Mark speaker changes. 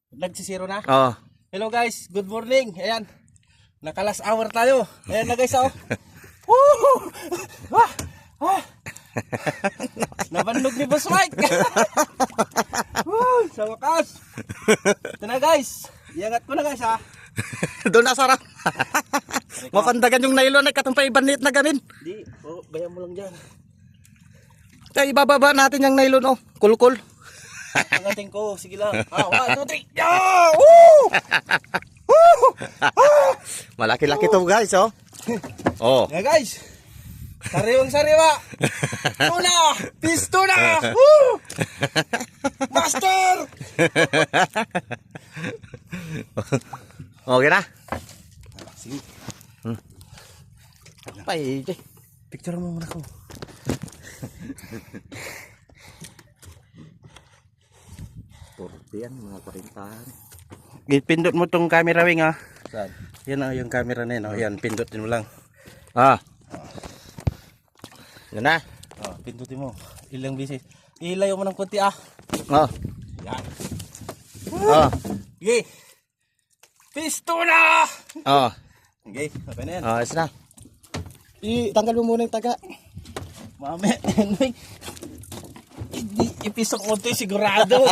Speaker 1: Nagsisiro na?
Speaker 2: Oh.
Speaker 1: Hello guys, good morning. Ayan. Naka-last hour tayo. Ayan na guys, oh. Woo! Ah! Ah! Nabandog ni Boss Mike. Woo! Sa wakas. Ito na guys. Iangat ko na guys ha.
Speaker 2: Doon na sarap. Mapandagan yung nylon ay katumpay banit na gamin.
Speaker 1: Di, oh, bayan mo lang dyan.
Speaker 2: Kaya ibababa natin yung nylon oh. Kulkul.
Speaker 1: Angatin ko, sige lang. 1, 2, 3. Yeah! Woo! Woo! Ah!
Speaker 2: Malaki-laki to guys oh. Oh.
Speaker 1: Yeah guys. Sariwang sariwa. Tuna! Fish tuna! Woo! Master!
Speaker 2: Okay na.
Speaker 1: Sige.
Speaker 2: Pwede.
Speaker 1: Picture mo muna ko.
Speaker 2: Yan, mga 40.
Speaker 1: Pindot mo tong camera wing ha.
Speaker 2: Saan?
Speaker 1: Yan ang yung camera na yun. Oh. Yan, pindutin mo lang.
Speaker 2: Ah. Yan na.
Speaker 1: Oh, pindutin mo. Ilang bisis. Ilayo mo ng konti ah.
Speaker 2: Oh.
Speaker 1: Yan.
Speaker 2: Oh.
Speaker 1: Okay. Fish tuna!
Speaker 2: Oh.
Speaker 1: Okay, okay na yan.
Speaker 2: Oh, is na. Tanggal mo muna yung taga.
Speaker 1: Mami, ipisok mo ito sigurado.